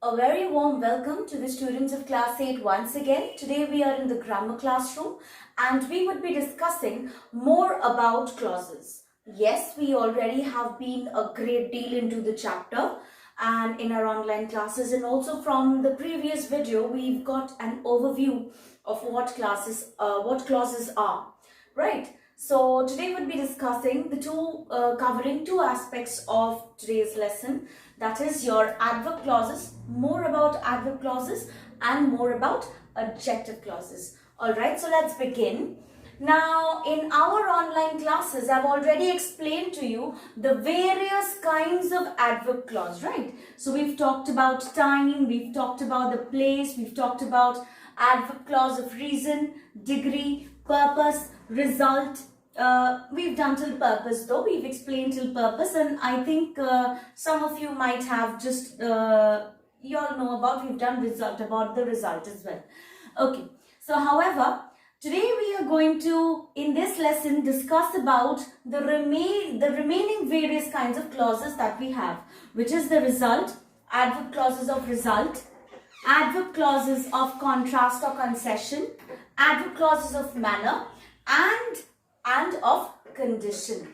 A very warm welcome to the students of class 8 once again. Today we are in the grammar classroom and we would be discussing more about clauses. Yes, we already have been a great deal into the chapter and in our online classes, and also from the previous video we've got an overview of what clauses are, right? So today we'll be discussing covering two aspects of today's lesson, that is your adverb clauses, more about adverb clauses and more about adjective clauses. Alright, so let's begin. Now in our online classes, I've already explained to you the various kinds of adverb clause, right? So we've talked about time, we've talked about the place, we've talked about adverb clause of reason, degree, purpose, result. We've done till purpose though, we've explained till purpose, and I think some of you might have just, you all know about, we've done about the result as well. Okay, so however, today we are going to, in this lesson, discuss about the remaining various kinds of clauses that we have, which is the result, adverb clauses of result, adverb clauses of contrast or concession, adverb clauses of manner, and of condition.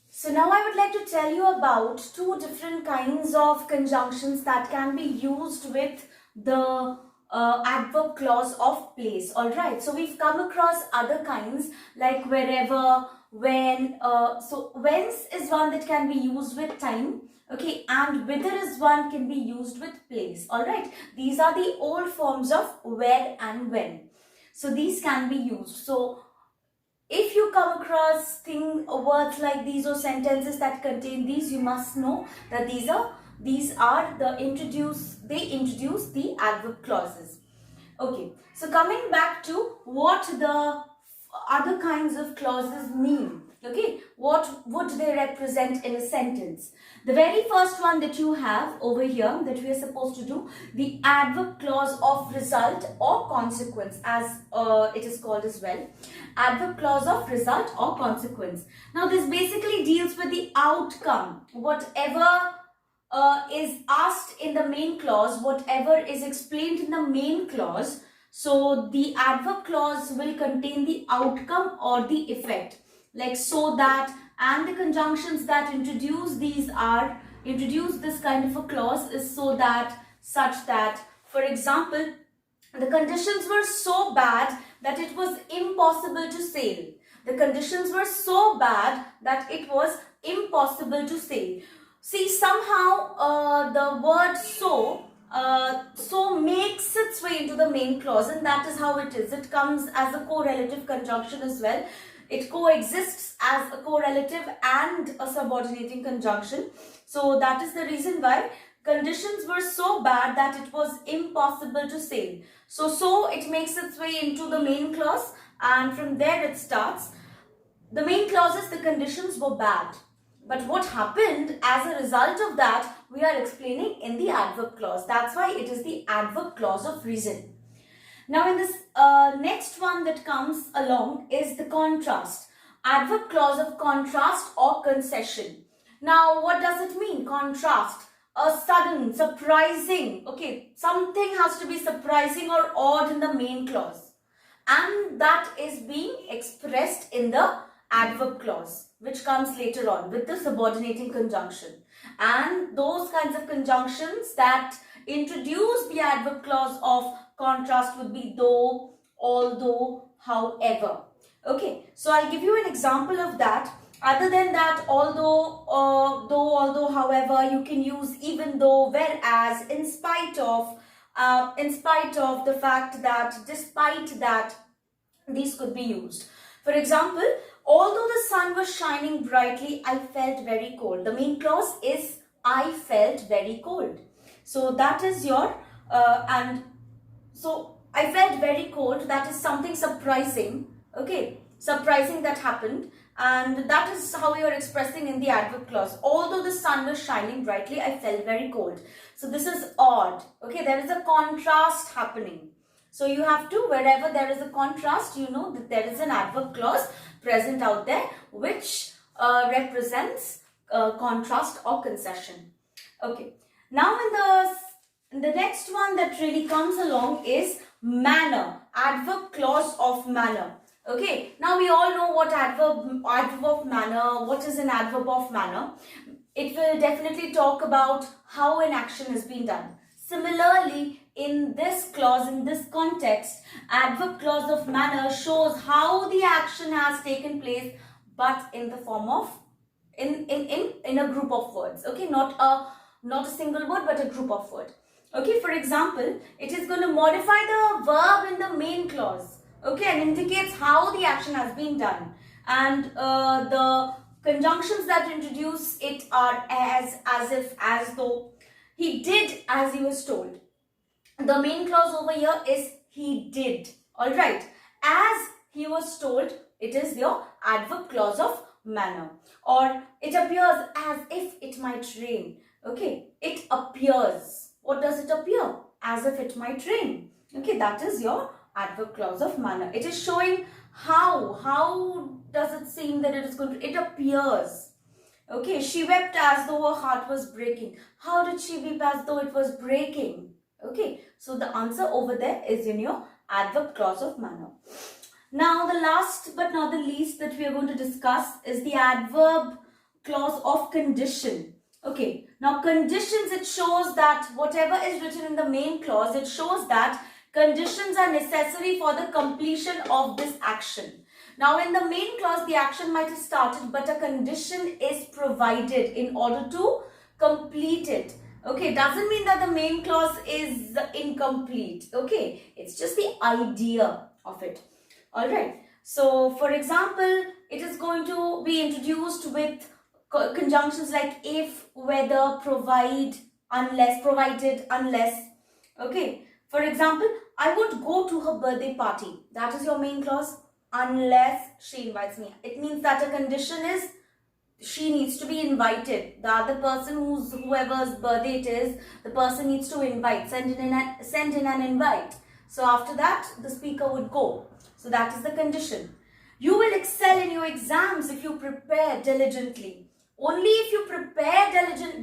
So now I would like to tell you about two different kinds of conjunctions that can be used with the adverb clause of place. Alright, so we've come across other kinds like wherever, when. So whence is one that can be used with time. Okay, and whither is one can be used with place. Alright, these are the old forms of where and when. So these can be used. So if you come across words like these or sentences that contain these, you must know that they introduce the adverb clauses. Okay, so coming back to what the other kinds of clauses mean. Okay, what would they represent in a sentence? The very first one that you have over here that we are supposed to do, the adverb clause of result or consequence, as it is called as well. Adverb clause of result or consequence. Now this basically deals with the outcome, whatever is asked in the main clause, whatever is explained in the main clause. So the adverb clause will contain the outcome or the effect, like so that, and the conjunctions that introduce this kind of a clause is so that, such that. For example, the conditions were so bad that it was impossible to sail. The conditions were so bad that it was impossible to sail. See, somehow the word so makes its way into the main clause, and that is how it is. It comes as a correlative conjunction as well. It coexists as a correlative and a subordinating conjunction. So that is the reason why conditions were so bad that it was impossible to sail. So it makes its way into the main clause, and from there it starts. The main clause is the conditions were bad. But what happened as a result of that, we are explaining in the adverb clause. That's why it is the adverb clause of reason. Now in this next one that comes along is the contrast. Adverb clause of contrast or concession. Now what does it mean? Contrast. A sudden, surprising. Okay, something has to be surprising or odd in the main clause. And that is being expressed in the adverb clause, which comes later on with the subordinating conjunction. And those kinds of conjunctions that introduce the adverb clause of contrast would be though, although, however. Okay, so I'll give you an example of that. Other than that, although, although, however, you can use even though, whereas, in spite of the fact that, despite that, these could be used. For example, although the sun was shining brightly, I felt very cold. The main clause is I felt very cold. So that is your, and so I felt very cold, that is something surprising, okay, surprising that happened, and that is how you are expressing in the adverb clause. Although the sun was shining brightly, I felt very cold. So this is odd, okay, there is a contrast happening. So you have to, wherever there is a contrast, you know that there is an adverb clause present out there which represents contrast or concession. Okay, now in the the next one that really comes along is manner, adverb clause of manner. Okay, now we all know what adverb of manner, what is an adverb of manner. It will definitely talk about how an action has been done. Similarly, in this clause, in this context, adverb clause of manner shows how the action has taken place, but in the form of in a group of words. Okay, not a single word, but a group of words. Okay, for example, it is going to modify the verb in the main clause. Okay, and indicates how the action has been done, and the conjunctions that introduce it are as if, as though. He did as he was told. The main clause over here is he did. Alright. As he was told, it is your adverb clause of manner. Or it appears as if it might rain. Okay. It appears. What does it appear? As if it might rain. Okay. That is your adverb clause of manner. It is showing how. How does it seem that it is going to. It appears. Okay, she wept as though her heart was breaking. How did she weep as though it was breaking? Okay, so the answer over there is in your adverb clause of manner. Now, the last but not the least that we are going to discuss is the adverb clause of condition. Okay, now conditions, it shows that whatever is written in the main clause, it shows that conditions are necessary for the completion of this action. Now, in the main clause, the action might have started, but a condition is provided in order to complete it. Okay, doesn't mean that the main clause is incomplete. Okay, it's just the idea of it. Alright, so for example, it is going to be introduced with conjunctions like if, whether, provide, unless, provided, unless. Okay, for example, I won't go to her birthday party. That is your main clause. Unless she invites me. It means that a condition is she needs to be invited. The other person, whoever's birthday it is, the person needs to invite, send in an invite. So after that, the speaker would go. So that is the condition. You will excel in your exams if you prepare diligently. Only if you prepare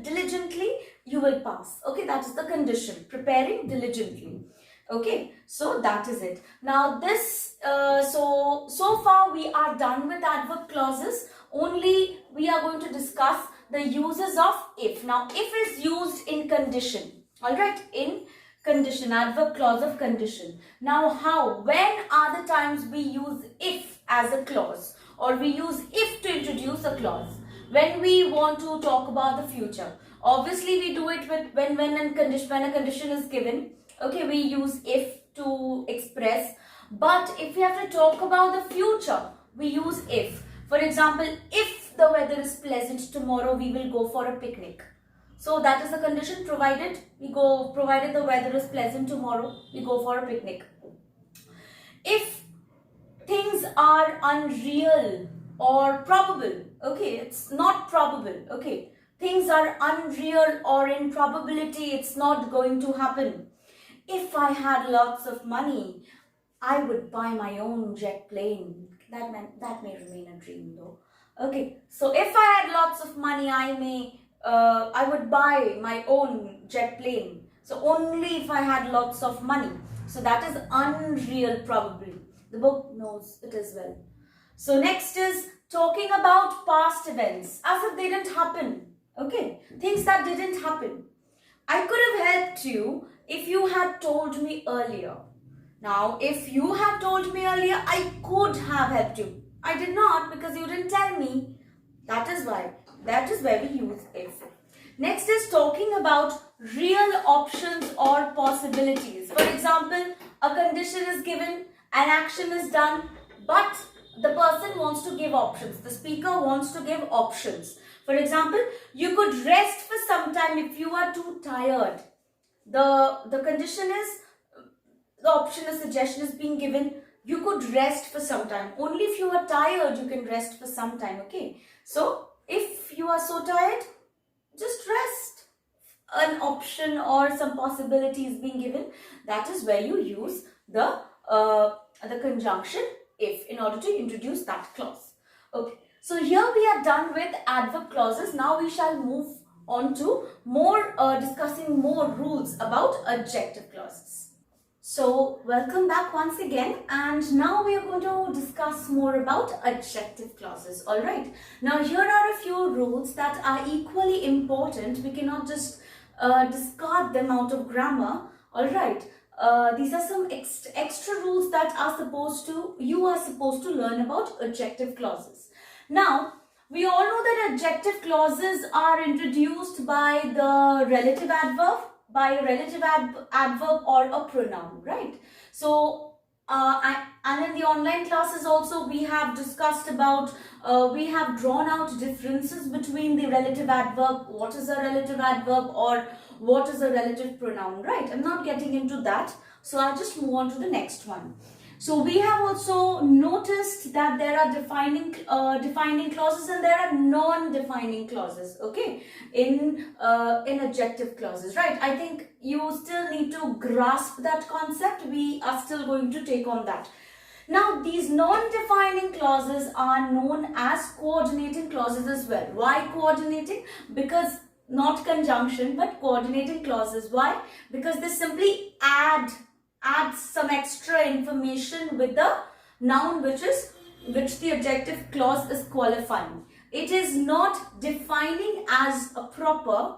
diligently, you will pass. Okay, that is the condition. Preparing diligently. Okay, so that is it. Now this, so far we are done with adverb clauses. Only we are going to discuss the uses of if. Now if is used in condition. Alright, in condition, adverb clause of condition. Now how, when are the times we use if as a clause, or we use if to introduce a clause? When we want to talk about the future. Obviously we do it with when a condition is given. Okay, we use if to express. But if we have to talk about the future, we use if. For example, if the weather is pleasant tomorrow, we will go for a picnic. So that is the condition, provided the weather is pleasant tomorrow, we go for a picnic. If things are unreal or probable, okay, it's not probable, okay. Things are unreal or in probability, it's not going to happen. If I had lots of money, I would buy my own jet plane. That may remain a dream though. Okay, so if I had lots of money, I would buy my own jet plane. So only if I had lots of money. So that is unreal probably. The book knows it as well. So next is talking about past events as if they didn't happen. Okay, things that didn't happen. I could have helped you if you had told me earlier. Now, if you had told me earlier, I could have helped you. I did not because you didn't tell me. That is why. That is where we use if. Next is talking about real options or possibilities. For example, a condition is given, an action is done, but the person wants to give options. The speaker wants to give options. For example, you could rest for some time if you are too tired. The condition is, the option, a suggestion is being given. You could rest for some time. Only if you are tired, you can rest for some time. Okay. So, if you are so tired, just rest. An option or some possibility is being given. That is where you use the conjunction if in order to introduce that clause. Okay. So, here we are done with adverb clauses. Now, we shall move on to more discussing more rules about adjective clauses. So welcome back once again, and now we are going to discuss more about adjective clauses. Alright, now here are a few rules that are equally important. We cannot just discard them out of grammar. Alright, these are some extra rules that you are supposed to learn about adjective clauses. Now, we all know that adjective clauses are introduced by the relative adverb, adverb or a pronoun, right? So, and in the online classes also we have discussed about, we have drawn out differences between the relative adverb, what is a relative adverb or what is a relative pronoun, right? I'm not getting into that, so I'll just move on to the next one. So we have also noticed that there are defining clauses and there are non-defining clauses, okay, in adjective clauses, right? I think you still need to grasp that concept. We are still going to take on that. Now, these non-defining clauses are known as coordinating clauses as well. Why coordinating? Because not conjunction, but coordinating clauses. Why? Because they simply add some extra information with the noun which the adjective clause is qualifying. It is not defining as a proper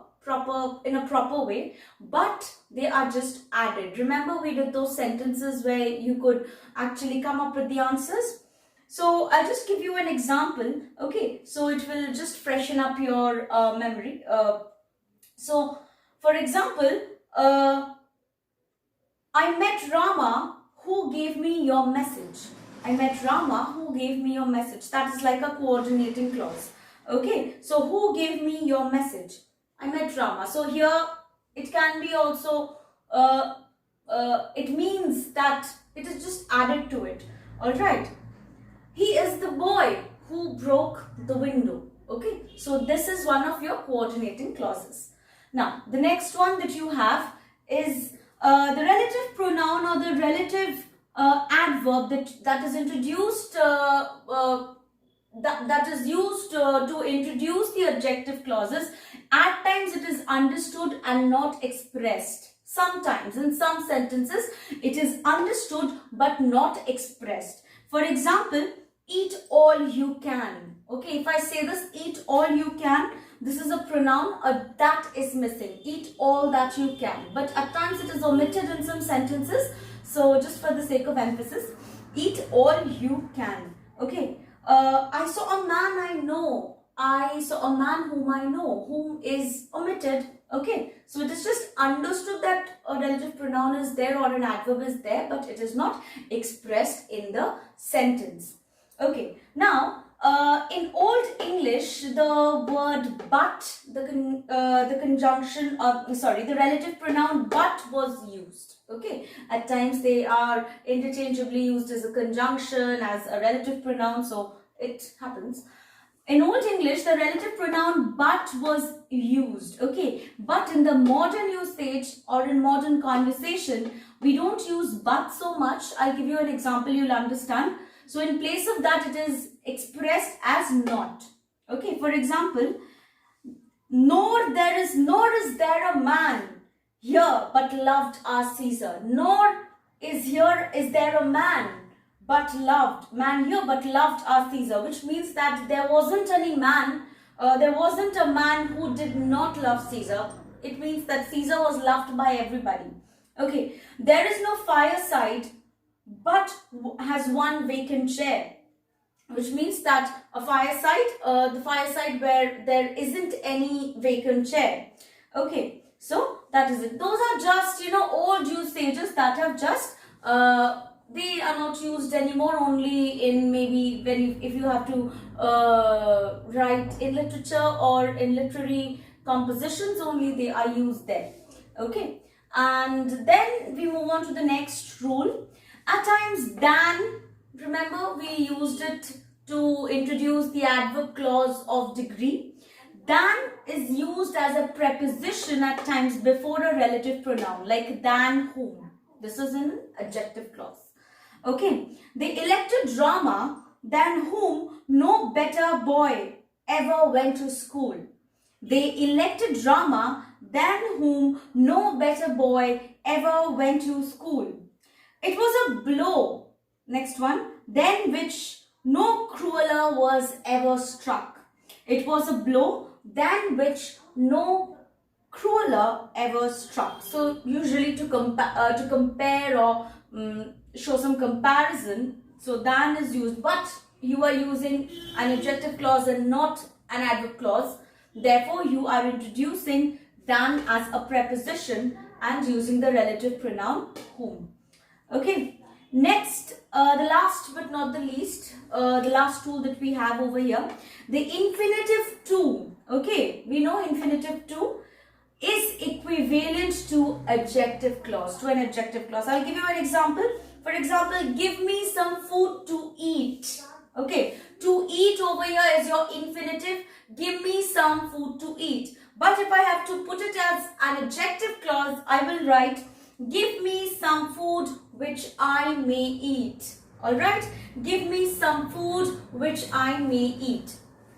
way, but they are just added. Remember, we did those sentences where you could actually come up with the answers. So I'll just give you an example, okay? So it will just freshen up your memory. So for example, I met Rama who gave me your message. I met Rama who gave me your message. That is like a coordinating clause. Okay, so who gave me your message? I met Rama. So here it can be also, it means that it is just added to it. Alright. He is the boy who broke the window. Okay, so this is one of your coordinating clauses. Now, the next one that you have is the relative pronoun or the relative adverb that is introduced, that is used to introduce the adjective clauses. At times it is understood and not expressed. Sometimes in some sentences it is understood but not expressed. For example, eat all you can. Okay, if I say this, eat all you can, this is a pronoun, that is missing. Eat all that you can. But at times it is omitted in some sentences. So just for the sake of emphasis, eat all you can. Okay. I saw a man I know. I saw a man whom I know. Whom is omitted. Okay. So it is just understood that a relative pronoun is there or an adverb is there, but it is not expressed in the sentence. Okay. Now, in Old English, the word but, the relative pronoun but was used. Okay, at times they are interchangeably used as a conjunction, as a relative pronoun, so it happens. In Old English, the relative pronoun but was used. Okay, but in the modern usage or in modern conversation, we don't use but so much. I'll give you an example, you'll understand. So in place of that, it is expressed as not. Okay, for example, nor is there a man here but loved our Caesar. Nor is there a man here but loved our Caesar, which means that there wasn't a man who did not love Caesar. It means that Caesar was loved by everybody. Okay, there is no fireside but has one vacant chair, which means that a fireside, the fireside where there isn't any vacant chair. Okay, so that is it. Those are just, old usages that have just, they are not used anymore, only in maybe if you have to write in literature or in literary compositions, only they are used there. Okay, and then we move on to the next rule. At times, than, remember we used it to introduce the adverb clause of degree. Than is used as a preposition at times before a relative pronoun, like than whom. This is an adjective clause. Okay, they elected Rama than whom no better boy ever went to school. They elected Rama, than whom no better boy ever went to school. It was a blow, next one, than which no crueler was ever struck. It was a blow than which no crueler ever struck. So usually to compare or show some comparison, so than is used, but you are using an adjective clause and not an adverb clause. Therefore, you are introducing than as a preposition and using the relative pronoun whom. Okay. Next, the last but not the least, the last tool that we have over here, the infinitive to. Okay, we know infinitive to is equivalent to adjective clause, to an adjective clause. I'll give you an example. For example, give me some food to eat. Okay, to eat over here is your infinitive. Give me some food to eat. But if I have to put it as an adjective clause, I will write, give me some food which I may eat. Alright, give me some food which I may eat.